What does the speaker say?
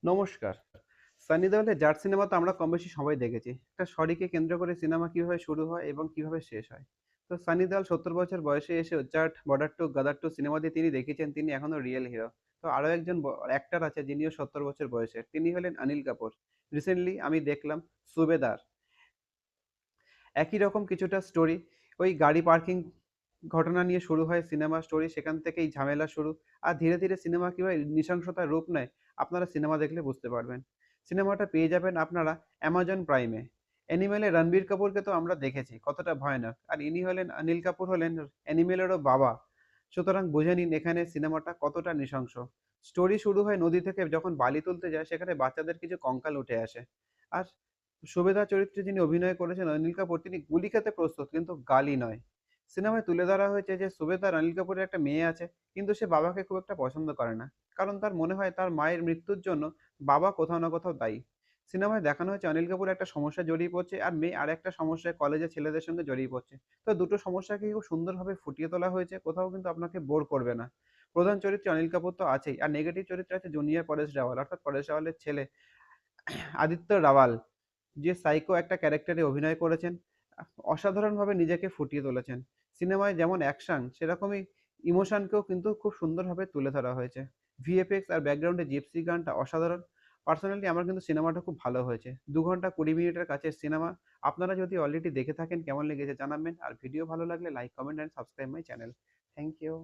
নমস্কার। সানি দেওলের 'জাট' সিনেমা তো আমরা কমবেশি সবাই দেখেছি। একটা শরিকে কেন্দ্র করে সিনেমা কিভাবে শুরু হয় এবং কিভাবে শেষ হয়। তো সানি দেওল ৭০ বছর বয়সে এসেও 'জাট', 'বর্ডার 2', 'গাদার 2' সিনেমা দিয়ে তিনি দেখিয়েছেন তিনি এখনো রিয়েল হিরো। তো আরো একজন অ্যাক্টর আছে যিনিও ৭০ বছর বয়সের। তিনি হলেন অনিল কাপুর। রিসেন্টলি আমি দেখলাম 'সুবেদার'। একই রকম কিছুটা স্টোরি। ওই গাড়ি পার্কিং ঘটনা নিয়ে শুরু হয় সিনেমা স্টোরি। সেখান থেকেই ঝামেলা শুরু। আর ধীরে, ধীরে সিনেমা কিভাবে নৃশংসতার রূপ নেয় আপনারা সিনেমা দেখলে বুঝতে পারবেন। সিনেমাটা পেয়ে যাবেন আপনারা অ্যামাজন প্রাইমে। অ্যানিমেলে রণবীর কাপুরকে তো আমরা দেখেছি কতটা ভয়ানক। আর ইনি হলেন অনিল কাপুর হলেন অ্যানিমেলেরও বাবা। সুতরাং বুঝে নিন এখানে সিনেমাটা কতটা নৃশংস। স্টোরি শুরু হয় নদী থেকে যখন বালি তুলতে যায় সেখানে বাচ্চাদের কিছু কঙ্কাল উঠে আসে। আর সুবেদার চরিত্রে যিনি অভিনয় করেছেন অনিল কাপুর তিনি গুলি খেতে প্রস্তুত কিন্তু গালি নয়। সিনেমায় তুলে ধরা হয়েছে যে সুবেদার অনিল কাপুরের একটা মেয়ে আছে কিন্তু সে বাবাকে খুব একটা পছন্দ করে না। কারণ তার মনে হয় তার মায়ের মৃত্যুর জন্য বাবা কোথাও না কোথাও দায়ী। সিনেমায় দেখানো হয়েছে অনিল কাপুর একটা সমস্যায় জড়িয়ে পড়ছে আর মেয়ে আরেকটা সমস্যায় কলেজের ছেলেদের সঙ্গে জড়িয়ে পড়ছে। তো দুটো সমস্যাকে খুব সুন্দরভাবে ফুটিয়ে তোলা হয়েছে, কোথাও কিন্তু আপনাকে বোর করবে না। প্রধান চরিত্রে অনিল কাপুর তো আছেই আর নেগেটিভ চরিত্রে আছে জুনিয়র পরেশ রাওয়াল অর্থাৎ পরেশ রাওয়ালের ছেলে আদিত্য রাওয়াল, যে সাইকো একটা ক্যারেক্টারে অভিনয় করেছেন, অসাধারণভাবে নিজেকে ফুটিয়ে তুলেছেন। সিনেমায় যেমন অ্যাকশন সেরকমই ইমোশনকেও কিন্তু খুব সুন্দরভাবে তুলে ধরা হয়েছে। ভিএফএক্স আর ব্যাকগ্রাউন্ডে জিপসি গানটা অসাধারণ। পার্সোনালি আমার কিন্তু সিনেমাটা খুব ভালো হয়েছে। ২ ঘন্টা ২০ মিনিটের কাছের সিনেমা। আপনারা যদি অলরেডি দেখে থাকেন কেমন লেগেছে জানাবেন। আর ভিডিও ভালো লাগলে like, comment and subscribe my channel. Thank you.